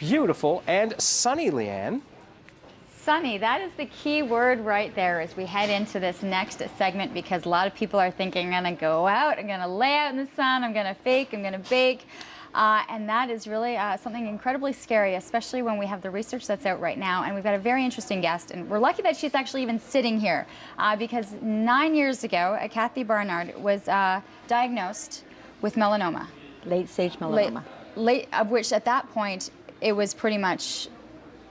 beautiful and sunny, Leanne. Sunny, that is the key word right there as we head into this next segment, because a lot of people are thinking, I'm going to go out, I'm going to lay out in the sun, I'm going to fake, I'm going to bake. And that is really something incredibly scary, especially when we have the research that's out right now. And we've got a very interesting guest, and we're lucky that she's actually even sitting here because 9 years ago, Kathy Barnard was diagnosed with melanoma. Late-stage melanoma. Of which at that point, it was pretty much,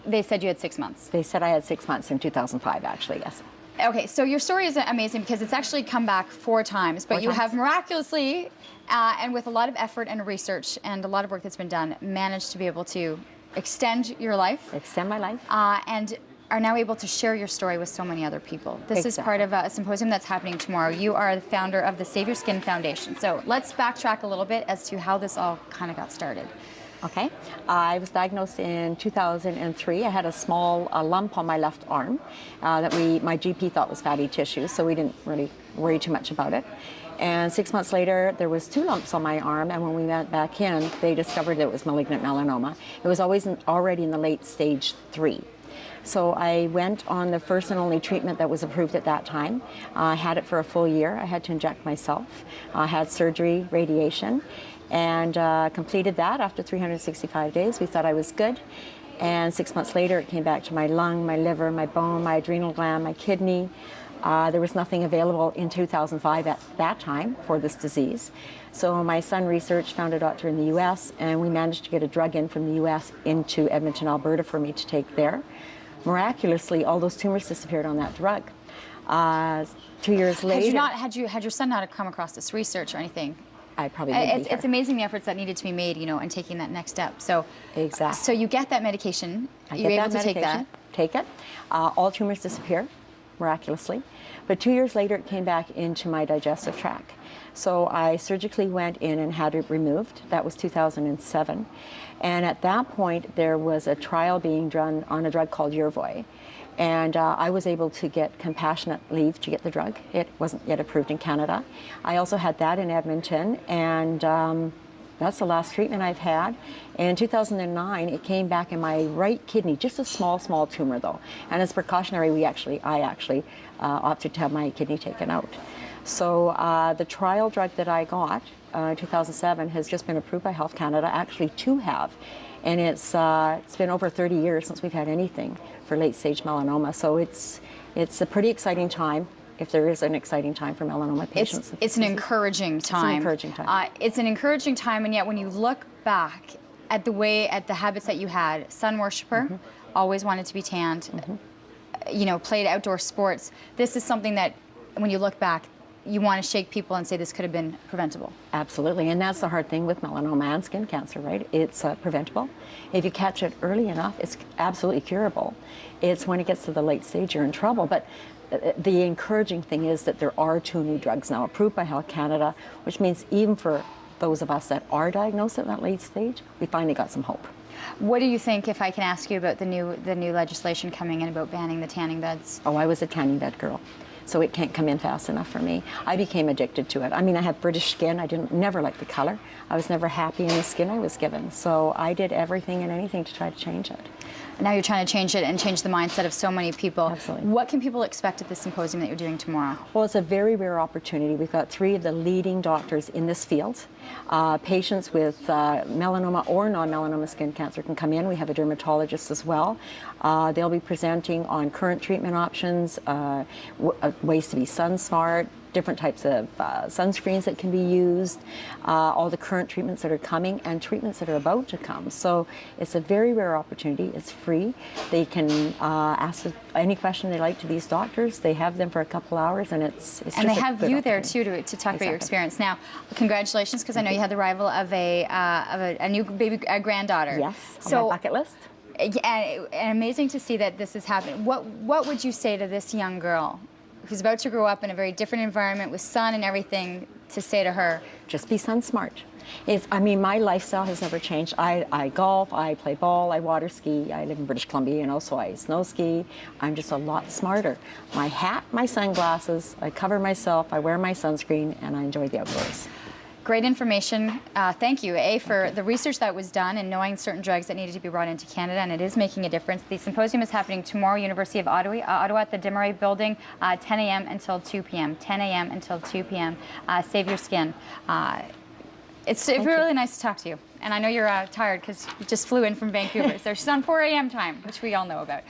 they said you had 6 months. They said I had 6 months in 2005, actually, yes. Okay, so your story is amazing because it's actually come back 4 times, but you have miraculously, and with a lot of effort and research and a lot of work that's been done, managed to be able to extend your life. Extend my life. And are now able to share your story with so many other people. This is part of a symposium that's happening tomorrow. You are the founder of the Save Your Skin Foundation. So let's backtrack a little bit as to how this all kind of got started. Okay, I was diagnosed in 2003. I had a small lump on my left arm that my GP thought was fatty tissue, so we didn't really worry too much about it. And 6 months later, there was 2 lumps on my arm, and when we went back in, they discovered it was malignant melanoma. It was already in the late stage 3. So I went on the first and only treatment that was approved at that time. I had it for a full year. I had to inject myself. I had surgery, radiation, and completed that after 365 days. We thought I was good. And 6 months later, it came back to my lung, my liver, my bone, my adrenal gland, my kidney. There was nothing available in 2005 at that time for this disease. So my son researched, found a doctor in the US, and we managed to get a drug in from the US into Edmonton, Alberta for me to take there. Miraculously, all those tumors disappeared on that drug. 2 years later... Had your son not come across this research or anything, I probably would be it's amazing the efforts that needed to be made, you know, and taking that next step. So, exactly. So you get that medication. You're able to take that. Take it. All tumors disappear, miraculously. But 2 years later, it came back into my digestive tract. So I surgically went in and had it removed. That was 2007. And at that point, there was a trial being done on a drug called Yervoy. And I was able to get compassionate leave to get the drug. It wasn't yet approved in Canada. I also had that in Edmonton, and that's the last treatment I've had. In 2009, it came back in my right kidney, just a small tumor though. And as precautionary, I actually opted to have my kidney taken out. So the trial drug that I got in 2007 has just been approved by Health Canada, actually 2 have. And it's been over 30 years since we've had anything for late-stage melanoma. So it's a pretty exciting time, if there is an exciting time for melanoma patients. It's an encouraging time. It's an encouraging time. It's an encouraging time, and yet when you look back at the habits that you had, sun worshiper, always wanted to be tanned, you know, played outdoor sports. This is something that, when you look back, you want to shake people and say this could have been preventable. Absolutely, and that's the hard thing with melanoma and skin cancer, right? It's preventable. If you catch it early enough, it's absolutely curable. It's when it gets to the late stage, you're in trouble. But the encouraging thing is that there are 2 new drugs now approved by Health Canada, which means even for those of us that are diagnosed at that late stage, we finally got some hope. What do you think, if I can ask you about the new legislation coming in about banning the tanning beds? Oh, I was a tanning bed girl, so it can't come in fast enough for me. I became addicted to it. I mean, I have British skin. I never liked the color. I was never happy in the skin I was given. So I did everything and anything to try to change it. Now you're trying to change it and change the mindset of so many people. Absolutely. What can people expect at this symposium that you're doing tomorrow? Well, it's a very rare opportunity. We've got 3 of the leading doctors in this field. Patients with melanoma or non-melanoma skin cancer can come in. We have a dermatologist as well. They'll be presenting on current treatment options, ways to be sun smart, different types of sunscreens that can be used, all the current treatments that are coming and treatments that are about to come. So it's a very rare opportunity. It's free. They can ask any question they like to these doctors. They have them for a couple hours, and it's just and they have you there too to talk about your experience. Now, congratulations, because I know you had the arrival of a new baby granddaughter. Yes, on my bucket list. And amazing to see that this is happening. What would you say to this young girl who's about to grow up in a very different environment with sun and everything, to say to her? Just be sun smart. I mean, my lifestyle has never changed. I golf, I play ball, I water ski. I live in British Columbia, you know, so I snow ski. I'm just a lot smarter. My hat, my sunglasses, I cover myself, I wear my sunscreen, and I enjoy the outdoors. Great information. Thank you, for the research that was done and knowing certain drugs that needed to be brought into Canada, and it is making a difference. The symposium is happening tomorrow, University of Ottawa at the Desmarais Building, 10 a.m. until 2 p.m. 10 a.m. until 2 p.m. Save your skin. It's really nice to talk to you. And I know you're tired because you just flew in from Vancouver. So she's on 4 a.m. time, which we all know about.